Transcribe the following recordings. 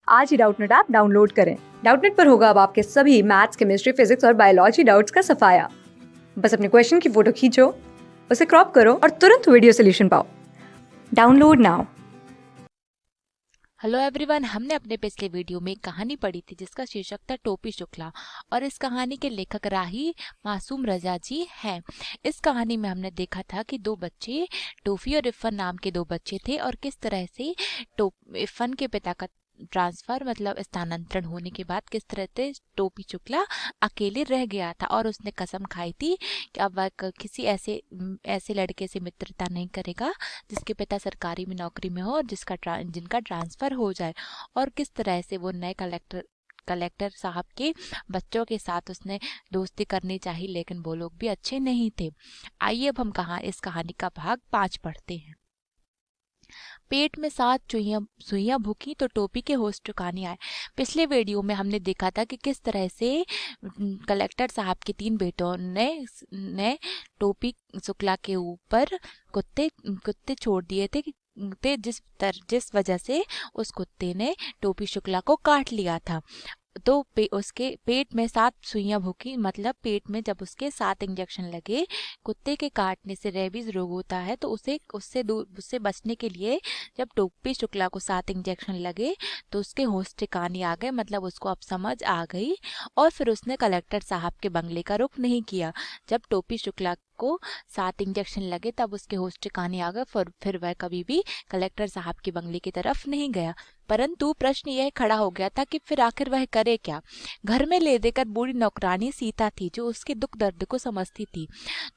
आज ही Doubtnut app download करें। Doubtnut पर होगा अब आपके सभी मैथ्स, केमिस्ट्री, फिजिक्स और बायोलॉजी डाउट्स का सफाया। बस अपने क्वेश्चन की फोटो खींचो, उसे क्रॉप करो और तुरंत वीडियो सोल्यूशन पाओ। Download now. हेलो एवरीवन, हमने अपने पिछले वीडियो में एक कहानी पढ़ी थी जिसका शीर्षक था टोपी शुक्ला और इस कहानी के लेखक राही मासूम रजा जी हैं। इस कहानी में हमने देखा था कि दो बच्चे टोफी और इरफान नाम के दो बच्चे थे और किस तरह से इरफान के पिता का ट्रांसफर मतलब स्थानांतरण होने के बाद किस तरह से टोपी शुक्ला अकेले रह गया था और उसने कसम खाई थी कि अब वह किसी ऐसे लड़के से मित्रता नहीं करेगा जिसके पिता सरकारी में नौकरी में हो और जिनका ट्रांसफर हो जाए। और किस तरह से वो नए कलेक्टर साहब के बच्चों के साथ उसने दोस्ती करनी चाहिए, लेकिन वो लोग भी अच्छे नहीं थे। आइए अब हम इस कहानी का भाग 5 पढ़ते हैं। पेट में 7 सुइयां भूखी तो टोपी के होश ठिकाने आए। पिछले वीडियो में हमने देखा था कि किस तरह से कलेक्टर साहब के 3 बेटों ने टोपी शुक्ला के ऊपर कुत्ते छोड़ दिए थे जिस वजह से उस कुत्ते ने टोपी शुक्ला को काट लिया था। तो उसके पेट में 7 सुइयां भूखी मतलब पेट में जब उसके 7 इंजेक्शन लगे। कुत्ते के काटने से रेबीज रोग होता है तो उससे बचने के लिए जब टोपी शुक्ला को 7 इंजेक्शन लगे तो उसके होश ठिकाने आ गए, मतलब उसको अब समझ आ गई और फिर उसने कलेक्टर साहब के बंगले का रुख नहीं किया। जब टोपी शुक्ला को 7 इंजेक्शन लगे तब उसके होश ठिकाने आ गए, फिर वह कभी भी कलेक्टर साहब के बंगले की तरफ नहीं गया। परंतु प्रश्न यह खड़ा हो गया था कि फिर आखिर वह करे क्या। घर में ले देकर बूढ़ी नौकरानी सीता थी जो उसके दुख दर्द को समझती थी,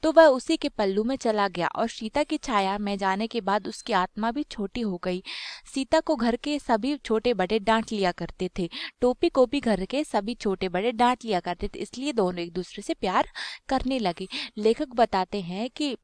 तो वह उसी के पल्लू में चला गया और सीता की छाया में जाने के बाद उसकी आत्मा भी छोटी हो गई। सीता को घर के सभी छोटे बड़े डांट लिया करते थे, टोपी को भी घर के सभी छोटे बड़े डांट लिया करते थे, इसलिए दोनों एक दूसरे से प्यार करने लगे। लेखक बताते हैं कि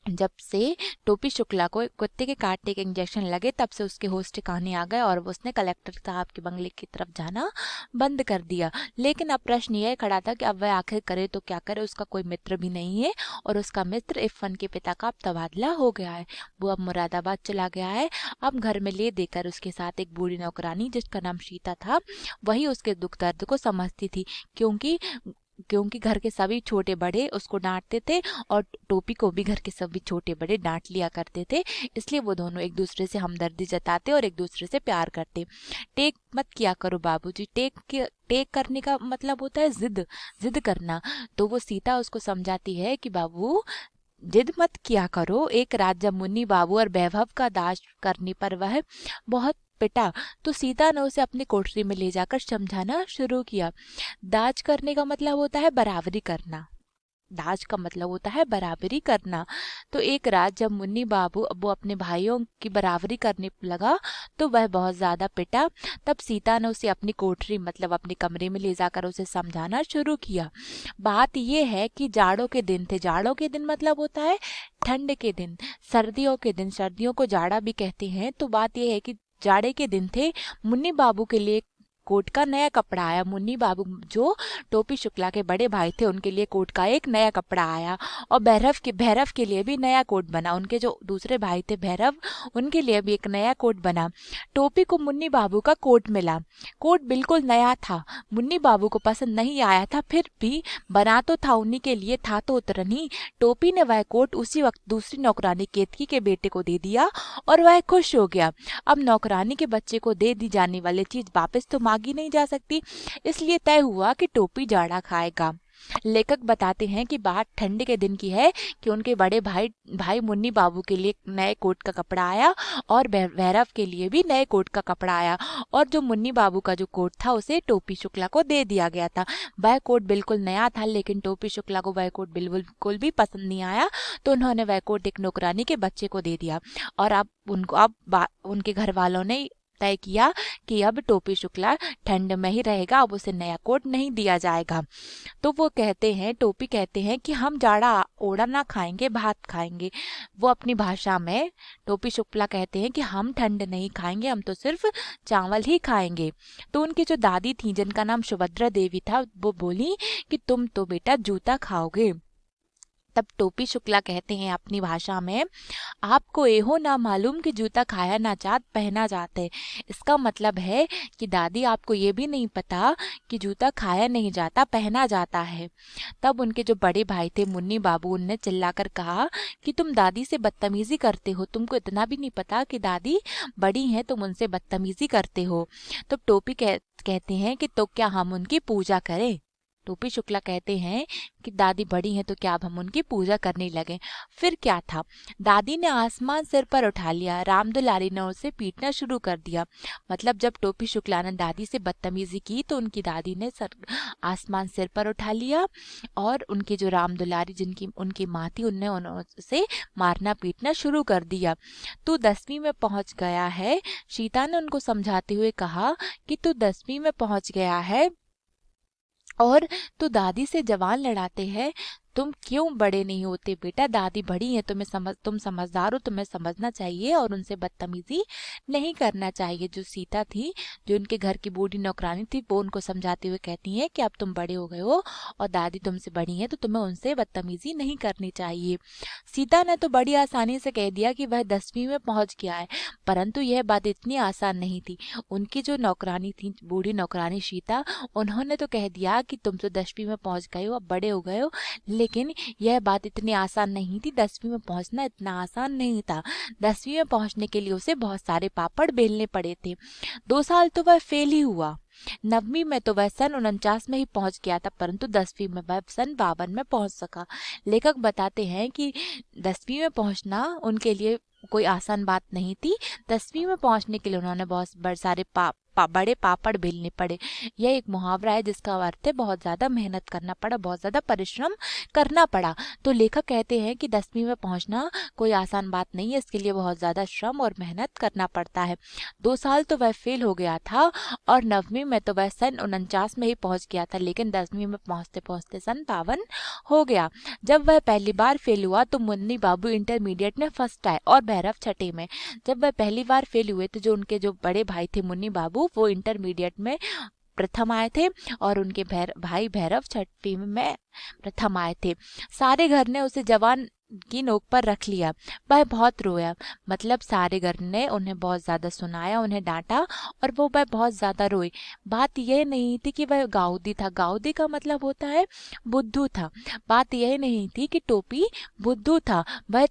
जब से टोपी शुक्ला को कुत्ते के काटने के इंजेक्शन लगे तब से उसके होश ठिकाने आ गए और उसने कलेक्टर साहब के बंगले की तरफ जाना बंद कर दिया। लेकिन अब प्रश्न यह खड़ा था कि अब वह आखिर करे तो क्या करे। उसका कोई मित्र भी नहीं है और उसका मित्र इरफान के पिता का अब तबादला हो गया है, वो अब मुरादाबाद चला गया है। अब घर में ले देकर उसके साथ एक बूढ़ी नौकरानी जिसका नाम सीता था वही उसके दुख दर्द को समझती थी, क्योंकि घर के सभी छोटे बड़े उसको डांटते थे और टोपी को भी घर के सभी छोटे बड़े डांट लिया करते थे, इसलिए वो दोनों एक दूसरे से हमदर्दी जताते और एक दूसरे से प्यार करते। टेक मत किया करो बाबूजी। टेक करने का मतलब होता है जिद करना। तो वो सीता उसको समझाती है कि बाबू जिद मत किया करो। एक रात जब मुन्नी बाबू और वैभव का दाज करने पर वह बहुत पिटा तो सीता ने उसे अपनी कोठरी में ले जाकर समझाना शुरू किया। दाज करने का मतलब होता है बराबरी करना। दाज का मतलब होता है बराबरी करना। तो एक रात जब मुन्नी बाबू वो अपने भाइयों की बराबरी करने लगा तो वह बहुत ज्यादा पिटा। तब सीता ने उसे अपनी कोठरी मतलब अपने कमरे में ले जाकर उसे समझाना शुरू किया। बात यह है कि जाड़ों के दिन थे। जाड़ों के दिन मतलब होता है ठंड के दिन, सर्दियों के दिन, सर्दियों को जाड़ा भी कहते हैं। तो बात यह है कि जाड़े के दिन थे। मुन्नी बाबू के लिए कोट का नया कपड़ा आया। मुन्नी बाबू जो टोपी शुक्ला के बड़े भाई थे उनके लिए कोट का एक नया कपड़ा आया और भैरव के लिए भी नया कोट बना। उनके जो दूसरे भाई थे भैरव, उनके लिए भी एक नया कोट बना। टोपी को मुन्नी बाबू का कोट मिला। कोट बिल्कुल नया था, मुन्नी बाबू को पसंद नहीं आया था, फिर भी बना तो था उन्हीं के लिए, था तो उतरनी। टोपी ने वह कोट उसी वक्त दूसरी नौकरानी केतकी के बेटे को दे दिया और वह खुश हो गया। अब नौकरानी के बच्चे को दे दी जाने वाली चीज वापस तो मांगी नहीं जा सकती, इसलिए तय हुआ कि टोपी जाड़ा खाएगा। लेखक बताते हैं कि बात ठंड के दिन की है कि उनके बड़े भाई मुन्नी बाबू के लिए नए कोट का कपड़ा आया और भैरव के लिए भी नए कोट का कपड़ा आया और जो मुन्नी बाबू का जो कोट था उसे टोपी शुक्ला को दे दिया गया था। वह कोट बिल्कुल नया था, लेकिन टोपी शुक्ला को वह कोट बिल्कुल भी पसंद नहीं आया, तो उन्होंने वह कोट एक नौकरानी के बच्चे को दे दिया। और अब उनके घर वालों ने तय किया कि अब टोपी शुक्ला ठंड में ही रहेगा, अब उसे नया कोट नहीं दिया जाएगा। तो वो टोपी कहते हैं कि हम जाड़ा ओड़ा ना खाएंगे, भात खाएंगे। वो अपनी भाषा में टोपी शुक्ला कहते हैं कि हम ठंड नहीं खाएंगे, हम तो सिर्फ चावल ही खाएंगे। तो उनकी जो दादी थी जिनका नाम सुभद्रा देवी था वो बोली कि तुम तो बेटा जूता खाओगे। तब टोपी शुक्ला कहते हैं अपनी भाषा में, आपको एहो ना मालूम कि जूता खाया ना जात पहना जाते। इसका मतलब है कि दादी आपको ये भी नहीं पता कि जूता खाया नहीं जाता पहना जाता है। तब उनके जो बड़े भाई थे मुन्नी बाबू, उनने चिल्लाकर कहा कि तुम दादी से बदतमीजी करते हो, तुमको इतना भी नहीं पता कि दादी बड़ी हैं, तुम उनसे बदतमीजी करते हो। तो टोपी कहते हैं कि तो क्या हम उनकी पूजा करें। टोपी शुक्ला कहते हैं कि दादी बड़ी हैं तो क्या अब हम उनकी पूजा करने लगे। फिर क्या था, दादी ने आसमान सिर पर उठा लिया, रामदुलारी ने उसे पीटना शुरू कर दिया। मतलब जब टोपी शुक्ला ने दादी से बदतमीजी की तो उनकी दादी ने आसमान सिर पर उठा लिया और उनकी जो रामदुलारी जिनकी उनकी माँ थी उनने उसे मारना पीटना शुरू कर दिया। तू 10वीं में पहुंच गया है, सीता ने उनको समझाते हुए कहा कि तू 10वीं में पहुंच गया है और तू दादी से जवान लड़ाते हैं, तुम क्यों बड़े नहीं होते बेटा, दादी बड़ी है, तुम समझदार हो, तुम्हें समझना चाहिए और उनसे बदतमीजी नहीं करना चाहिए। जो सीता थी, जो उनके घर की बूढ़ी नौकरानी थी, वो उनको समझाते हुए कहती है कि अब तुम बड़े हो गए हो और दादी तुमसे बड़ी है तो तुम्हें उनसे बदतमीजी नहीं करनी चाहिए। सीता ने तो बड़ी आसानी से कह दिया कि वह 10वीं में पहुंच गया है, परंतु यह बात इतनी आसान नहीं थी। उनकी जो नौकरानी थी, बूढ़ी नौकरानी सीता, उन्होंने तो कह दिया कि तुम तो 10वीं में पहुंच गए हो, अब बड़े हो गए हो, लेकिन यह बात इतनी आसान नहीं थी। 10वीं में पहुंचना इतना आसान नहीं था। 10वीं में पहुंचने के लिए उसे बहुत सारे पापड़ बेलने पड़े थे। 2 साल तो वह फेल ही हुआ। 9वीं में तो वह सन 49 में ही पहुंच गया था, परंतु 10वीं में वह सन 52 में पहुंच सका। लेखक बताते हैं कि 10वीं में पहुंचना उनके लिए कोई आसान बात नहीं थी। 10वीं में पहुंचने के लिए उन्होंने बहुत सारे बड़े पापड़ बेलने पड़े। यह एक मुहावरा है जिसका अर्थ है बहुत ज़्यादा मेहनत करना पड़ा, बहुत ज़्यादा परिश्रम करना पड़ा। तो लेखक कहते हैं कि 10वीं में पहुंचना कोई आसान बात नहीं है, इसके लिए बहुत ज़्यादा श्रम और मेहनत करना पड़ता है। 2 साल तो वह फेल हो गया था और 9वीं में तो वह सन 49 में ही पहुंच गया था, लेकिन 10वीं में पहुंचते पहुंचते सन 52 हो गया। जब वह पहली बार फेल हुआ तो मुन्नी बाबू इंटरमीडिएट में फर्स्ट आए और भैरव छठे में। जब वह पहली बार फेल हुए तो जो उनके जो बड़े भाई थे मुन्नी बाबू, वो इंटरमीडिएट में प्रथम आए थे और उनके भाई भैरव छठी में प्रथम आए थे। सारे घर ने उसे जवान की नोक पर रख लिया। वह बहुत रोया, मतलब सारे घर ने उन्हें बहुत ज़्यादा सुनाया, उन्हें डांटा और वह बहुत ज़्यादा रोए। बात यह नहीं थी कि वह गाउदी था, गाउदी का मतलब होता है बुद्धू था। बात यह नहीं थी कि टोपी बुद्धू था, वह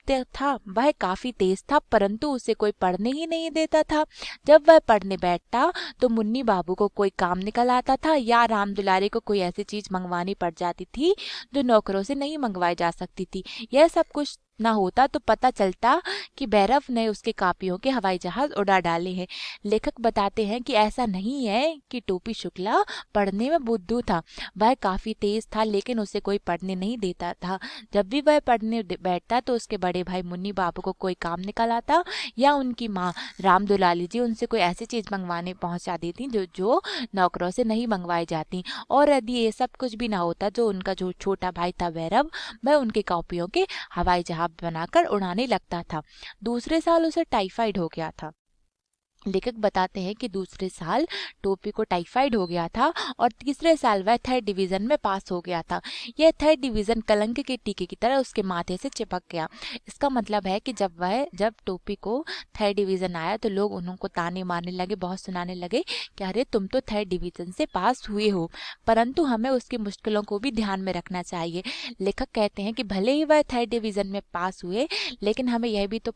वह काफी तेज था, परंतु उसे कोई पढ़ने ही नहीं देता था। जब वह पढ़ने बैठता तो मुन्नी बाबू को कोई काम निकल आता था या राम दुलारी को कोई ऐसी चीज मंगवानी पड़ जाती थी जो नौकरों से नहीं मंगवाई जा सकती थी। यह सब कुछ ना होता तो पता चलता कि भैरव ने उसके कापियों के हवाई जहाज उड़ा डाले हैं। लेखक बताते हैं कि ऐसा नहीं है कि टोपी शुक्ला पढ़ने में बुद्धू था, वह काफी तेज था, लेकिन उसे कोई पढ़ने नहीं देता था। जब भी वह पढ़ने बैठता तो उसके बड़े भाई मुन्नी बाबू को कोई काम निकल आता या उनकी माँ रामदुलारी जी उनसे कोई ऐसी चीज मंगवाने पहुंचा देती जो नौकरों से नहीं मंगवाई जाती। और यदि ये सब कुछ भी ना होता, जो उनका जो छोटा भाई था भैरव, वह उनके कॉपियों के हवाई जहाज बनाकर उड़ाने लगता था। दूसरे साल उसे टाइफाइड हो गया था। लेखक बताते हैं कि दूसरे साल टोपी को टाइफाइड हो गया था और तीसरे साल वह 3rd डिवीजन में पास हो गया था। यह 3rd डिवीजन कलंक के टीके की तरह उसके माथे से चिपक गया। इसका मतलब है कि जब टोपी को 3rd डिवीजन आया तो लोग उनको ताने मारने लगे, बहुत सुनाने लगे कि अरे तुम तो 3rd डिवीजन से पास हुए हो। परंतु हमें उसकी मुश्किलों को भी ध्यान में रखना चाहिए। लेखक कहते हैं कि भले ही वह 3rd डिवीजन में पास हुए, लेकिन हमें यह भी तो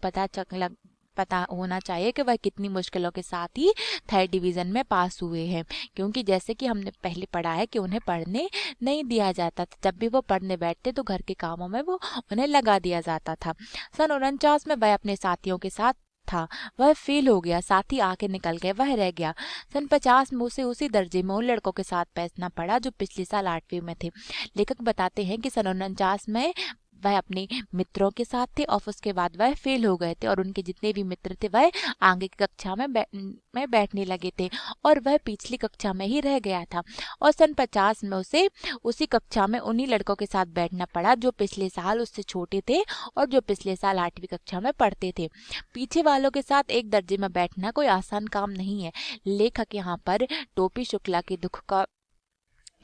पता होना चाहिए कि वह कितनी मुश्किलों के साथ ही 3rd डिवीजन में पास हुए हैं, क्योंकि जैसे कि हमने पहले पढ़ा है कि उन्हें पढ़ने नहीं दिया जाता था। जब भी वो पढ़ने बैठते तो घर के कामों में वो उन्हें लगा दिया जाता था। सन 49 में वह अपने साथियों के साथ था, वह फेल हो गया, साथी आके निकल गए, वह रह गया। सन 50 में उसे उसी दर्जे में उन लड़कों के साथ बैठना पड़ा जो पिछले साल 8वीं में थे। लेखक बताते हैं कि सन 49 में वह अपने मित्रों के साथ थे और उसके बाद वह फेल हो गए थे और उनके जितने भी मित्र थे वह आगे की कक्षा में बैठने लगे थे और वह पिछली कक्षा में ही रह गया था। और सन 50 में उसे उसी कक्षा में उन्हीं लड़कों के साथ बैठना पड़ा जो पिछले साल उससे छोटे थे और जो पिछले साल 8वीं कक्षा में पढ़ते थे। पीछे वालों के साथ एक दर्जे में बैठना कोई आसान काम नहीं है। लेखक यहाँ पर टोपी शुक्ला के दुख का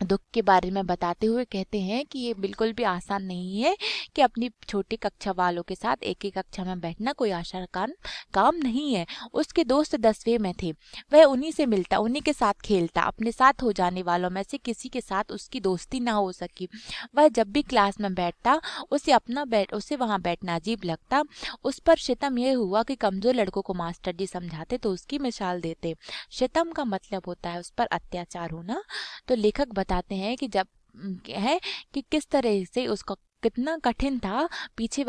दुख के बारे में बताते हुए कहते हैं कि ये बिल्कुल भी आसान नहीं है कि अपनी छोटी कक्षा वालों के साथ एक ही कक्षा में बैठना कोई आसान काम नहीं है। उसके दोस्त 10वीं में थे, वह उन्हीं से मिलता, उन्हीं के साथ खेलता। अपने साथ हो जाने वालों में से किसी के साथ उसकी दोस्ती ना हो सकी। वह जब भी क्लास में बैठता उसे वहाँ बैठना अजीब लगता। उस पर शितम यह हुआ कि कमजोर लड़कों को मास्टर जी समझाते तो उसकी मिसाल देते। शितम का मतलब होता है उस पर अत्याचार होना। तो लेखक बताते हैं कि जब है कि किस तरह से उसका कितना कठिन था पीछे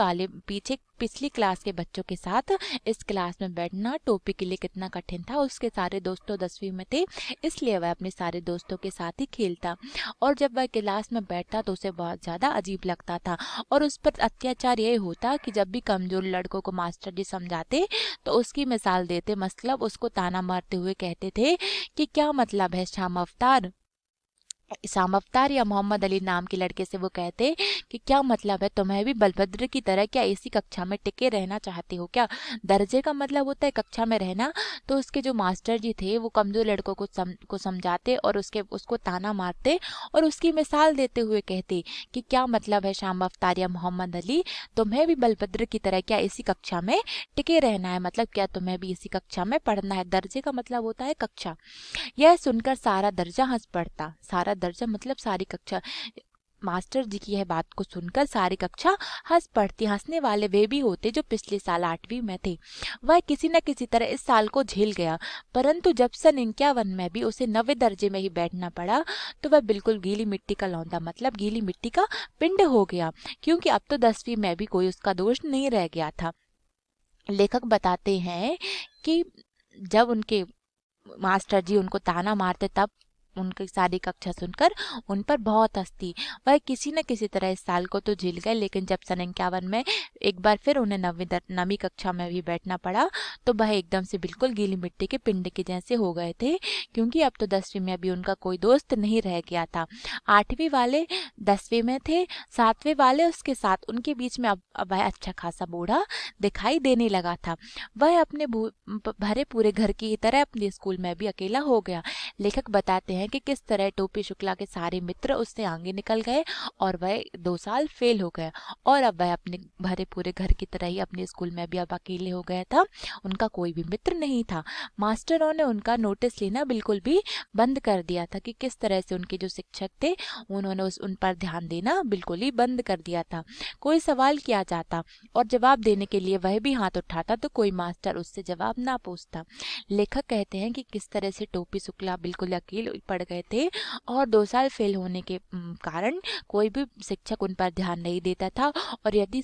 पिछली क्लास के बच्चों के साथ इस क्लास में बैठना टोपी के लिए कितना कठिन था। उसके सारे दोस्तों 10वीं में थे, इसलिए वह अपने सारे दोस्तों के साथ ही खेलता और जब वह क्लास में बैठता तो उसे बहुत ज़्यादा अजीब लगता था। और उस पर अत्याचार यह होता कि जब भी कमजोर लड़कों को मास्टर जी समझाते तो उसकी मिसाल देते, मतलब उसको ताना मारते हुए कहते थे कि क्या मतलब है शाम अवतार या मोहम्मद अली नाम के लड़के से वो कहते कि क्या मतलब है, तुम्हें भी बलभद्र की तरह क्या इसी कक्षा में टिके रहना चाहते हो क्या। दर्जे का मतलब होता है कक्षा में रहना। तो उसके जो मास्टर जी थे वो कमजोर लड़कों को समझाते और उसको ताना मारते और उसकी मिसाल देते हुए कहते कि क्या मतलब है शाम अवतार या मोहम्मद अली, तुम्हें भी बलभद्र की तरह क्या इसी कक्षा में टिके रहना है, मतलब क्या तुम्हें भी इसी कक्षा में पढ़ना है। दर्जे का मतलब होता है कक्षा। यह सुनकर सारा दर्जा हंस पड़ता। सारा दर्जा मतलब सारी कक्षा। मास्टर जी की यह बात को सुनकर सारी कक्षा हंस पड़ती। हंसने वाले वे भी होते जो पिछले साल 8वीं में थे। वह किसी न किसी तरह इस साल को झेल गया, परंतु जब सन 51 में भी उसे 9वें दर्जे में ही बैठना पड़ा तो वह बिल्कुल गीली मिट्टी का लौंदा, मतलब गीली मिट्टी का पिंड हो गया, क्योंकि अब तो 10वीं में भी कोई उसका दोष नहीं रह गया था। लेखक बताते हैं कि जब उनके मास्टर जी उनको ताना मारते तब उनकी सारी कक्षा सुनकर उन पर बहुत हंसती। वह किसी न किसी तरह इस साल को तो झेल गए, लेकिन जब सन 51 में एक बार फिर उन्हें 9वीं कक्षा में भी बैठना पड़ा तो वह एकदम से बिल्कुल गीली मिट्टी के पिंड के जैसे हो गए थे, क्योंकि अब तो 10वीं में भी उनका कोई दोस्त नहीं रह गया था। 8वीं वाले 10वीं में थे, 7वें वाले उसके साथ। उनके बीच में अब वह अच्छा खासा बूढ़ा दिखाई देने लगा था। वह अपने भरे पूरे घर की तरह अपने स्कूल में भी अकेला हो गया। लेखक बताते हैं कि किस तरह टोपी शुक्ला के सारे मित्र उससे आगे निकल गए और वह 2 साल फेल हो गया और अब वह अपने भरे पूरे घर की तरह ही अपने स्कूल में भी अब अकेले हो गया था। उनका कोई भी मित्र नहीं था। मास्टरों ने उनका नोटिस लेना बिल्कुल भी बंद कर दिया था कि किस तरह से उनके जो शिक्षक थे उन्होंने उन पर ध्यान देना बिल्कुल ही बंद कर दिया था। कोई सवाल किया जाता और जवाब देने के लिए वह भी हाथ उठाता तो कोई मास्टर उससे जवाब ना पूछता। लेखक कहते हैं कि किस तरह से टोपी शुक्ला बिल्कुल अकेले पड़ गए थे और 2 साल फेल होने के कारण कोई भी शिक्षक उन पर ध्यान नहीं देता था और यदि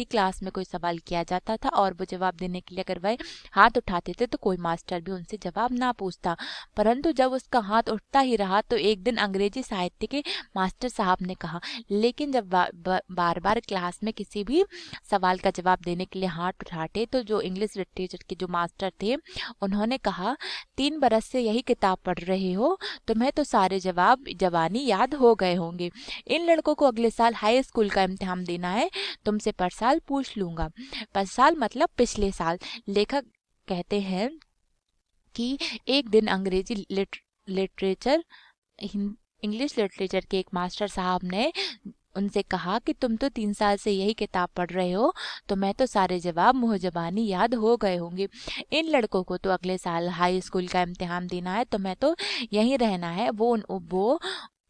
क्लास में कोई सवाल किया जाता था और वो जवाब देने के लिए अगर वह हाथ उठाते थे तो कोई मास्टर भी उनसे जवाब ना पूछता। परंतु जब उसका हाथ उठता ही रहा तो एक दिन अंग्रेजी साहित्य के मास्टर साहब ने कहा, लेकिन जब बार बार क्लास में किसी भी सवाल का जवाब देने के लिए हाथ उठाते तो जो इंग्लिश लिटरेचर के जो मास्टर थे उन्होंने कहा, 3 बरस से यही किताब पढ़ रहे हो, तुम्हें तो सारे जवाब जबानी याद हो गए होंगे। इन लड़कों को अगले साल हाई स्कूल का इम्तिहान देना है, तुमसे पर साल पूछ लूंगा। पर साल मतलब पिछले साल। लेखक कहते हैं कि एक दिन अंग्रेजी लिटरेचर इंग्लिश लिटरेचर के एक मास्टर साहब ने उनसे कहा कि तुम तो 3 साल से यही किताब पढ़ रहे हो, तो मैं तो सारे जवाब मुँह ज़बानी याद हो गए होंगे। इन लड़कों को तो अगले साल हाई स्कूल का इम्तिहान देना है, तो मैं तो यहीं रहना है। वो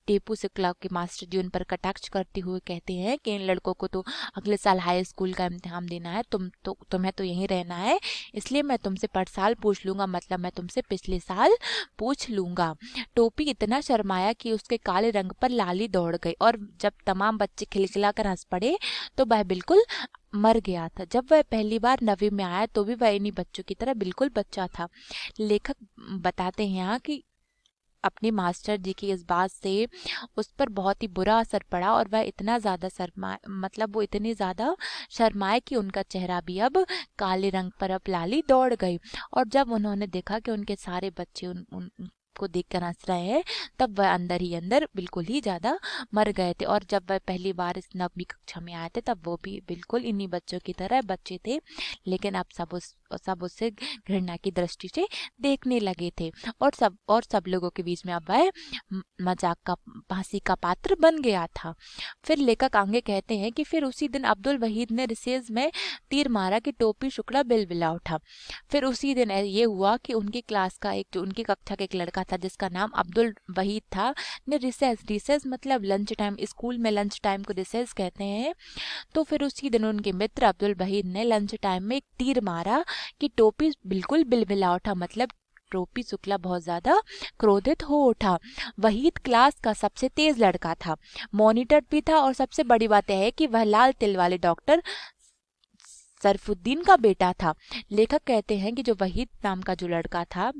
टीपू शुक्ला के मास्टर जी उन पर कटाक्ष करते हुए कहते हैं कि इन लड़कों को तो अगले साल हाई स्कूल का इम्तिहान देना है, तुम्हें तो यहीं रहना है, इसलिए मैं तुमसे पर साल पूछ लूंगा, मतलब मैं तुमसे पिछले साल पूछ लूंगा। टोपी इतना शर्माया कि उसके काले रंग पर लाली दौड़ गई और जब तमाम बच्चे खिलखिलाकर हंस पड़े तो वह बिल्कुल मर गया था। जब वह पहली बार 9वीं में आया तो भी वह इन्हीं बच्चों की तरह बिल्कुल बच्चा था। लेखक बताते हैं यहाँ कि अपने मास्टर जी की इस बात से उस पर बहुत ही बुरा असर पड़ा और वह इतना ज़्यादा वो इतने ज़्यादा शर्माए कि उनका चेहरा भी अब काले रंग पर अब लाली दौड़ गई। और जब उन्होंने देखा कि उनके सारे बच्चे को देखकर हंस रहे हैं, तब वह अंदर ही अंदर बिल्कुल ही ज़्यादा मर गए थे। और जब वह पहली बार इस 9वीं कक्षा में आए थे तब वो भी बिल्कुल इन्हीं बच्चों की तरह बच्चे थे, लेकिन अब सब उससे घृणा की दृष्टि से देखने लगे थे और सब लोगों के बीच में अब वह मजाक का, हंसी का पात्र बन गया था। फिर लेखक आगे कहते हैं कि फिर उसी दिन अब्दुल वहीद ने रिसेस में तीर मारा कि टोपी शुक्ला बिलबिला उठा। फिर उसी दिन ये हुआ कि उनकी क्लास का जो उनकी कक्षा का एक लड़का था जिसका नाम अब्दुल वहीद था, ने रिसेस मतलब लंच टाइम, स्कूल में लंच टाइम को रिसेस कहते हैं। तो फिर उसी दिन उनके मित्र अब्दुल वहीद ने लंच टाइम में एक तीर मारा कि टोपी बिल्कुल बिलबिला उठा, मतलब टोपी शुक्ला बहुत ज्यादा क्रोधित हो उठा। वहीद क्लास का सबसे तेज लड़का था, मॉनिटर भी था, और सबसे बड़ी बात यह है कि वह लाल तिल वाले डॉक्टर सरफुद्दीन का बेटा था। लेखक कहते हैं कि जो वहीद नाम का जो लड़का था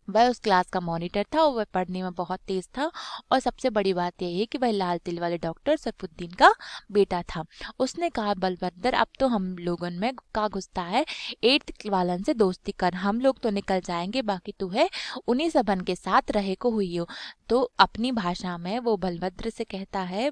वह उस क्लास का मॉनिटर था और वह पढ़ने में बहुत तेज था, और सबसे बड़ी बात यह है कि वह लाल तिल वाले डॉक्टर सरफुद्दीन का बेटा था। उसने कहा, बलवंदर अब तो हम लोगों में का घुसता है, 8th वालन से दोस्ती कर, हम लोग तो निकल जाएंगे, बाकी तू है उन्हीं सबन के साथ रहे को हुई हो। तो अपनी भाषा में वो बलभद्र से कहता है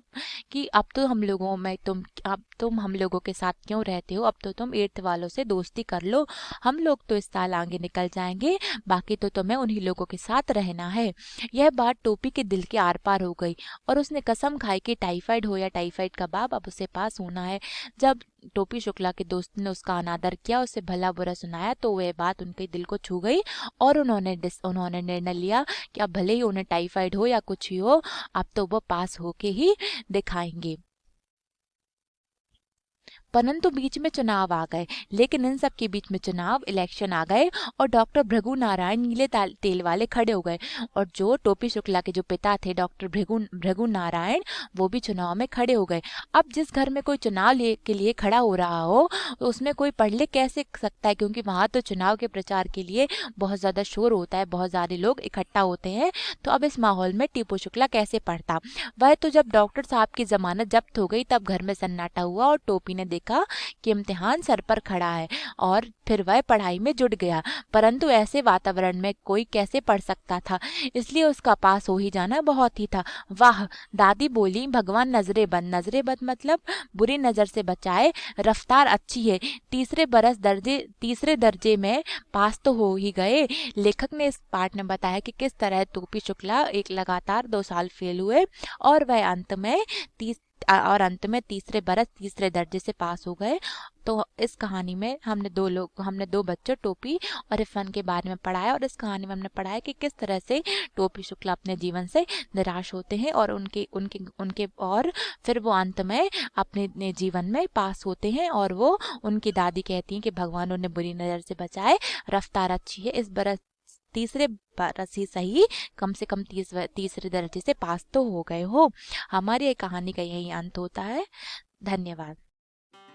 कि अब तो हम लोगों में अब तुम हम लोगों के साथ क्यों रहते हो, अब तो तुम 8th वालों से दोस्ती कर लो, हम लोग तो इस साल आगे निकल जाएंगे, बाकी तो तुम्हें उन्हीं लोगों के साथ रहना है। यह बात टोपी के दिल के आर पार हो गई और उसने कसम खाई कि टाइफाइड हो या टाइफाइड का बाप, अब उसे पास होना है। जब टोपी शुक्ला के दोस्त ने उसका अनादर किया, उसे भला बुरा सुनाया, तो वह बात उनके दिल को छू गई और उन्होंने निर्णय लिया कि अब भले ही उन्हें टाइफाइड हो या कुछ ही हो, अब तो वो पास होके ही दिखाएंगे। परंतु बीच में चुनाव आ गए, लेकिन इन सब के बीच में इलेक्शन आ गए और डॉक्टर भृगु नारायण नीले तेल वाले खड़े हो गए, और जो टोपी शुक्ला के जो पिता थे डॉक्टर भृगु नारायण, वो भी चुनाव में खड़े हो गए। अब जिस घर में कोई चुनाव के लिए खड़ा हो रहा हो तो उसमें कोई पढ़ लिख कैसे सकता है, क्योंकि वहां तो चुनाव के प्रचार के लिए बहुत ज्यादा शोर होता है, बहुत सारे लोग इकट्ठा होते हैं। तो अब इस माहौल में टीपू शुक्ला कैसे पढ़ता। वह तो जब डॉक्टर साहब की जमानत जब्त हो गई तब घर में सन्नाटा हुआ और टोपी ने देखा कि इम्तिहान सर पर खड़ा है, और फिर वह पढ़ाई में जुट गया। परंतु ऐसे वातावरण में कोई कैसे पढ़ सकता था, इसलिए उसका पास हो ही जाना बहुत ही था। वाह, दादी बोली, भगवान नजरे बंद मतलब बुरी नजर से बचाए, रफ्तार अच्छी है, तीसरे दर्जे में पास तो हो ही गए। लेखक ने इस पाठ में बताया कि किस तरह टोपी शुक्ला एक लगातार 2 साल फेल हुए और वह अंत में तीसरे दर्जे से पास हो गए। तो इस कहानी में हमने दो बच्चों टोपी और इरफान के बारे में पढ़ाया, और इस कहानी में हमने पढ़ाया कि किस तरह से टोपी शुक्ला अपने जीवन से निराश होते हैं और उनके और फिर वो अंत में अपने जीवन में पास होते हैं, और वो उनकी दादी कहती हैं कि भगवान उन्हें बुरी नजर से बचाए, रफ्तार अच्छी है, इस बरस तीसरे बरस ही सही, कम से कम तीसरे दर्जे से पास तो हो गए हो। हमारी कहानी का यही अंत होता है। धन्यवाद।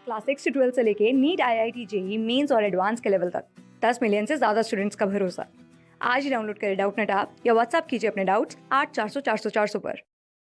क्लास 6 से 12 से लेके नीट, IIT, JEE मेंस और एडवांस के लेवल तक 10 मिलियन से ज़्यादा स्टूडेंट्स का भरोसा। आज ही डाउनलोड करें डाउटनेट ऐप या व्हाट्सएप कीजिए अपने डाउट्स 8400 400 400 पर।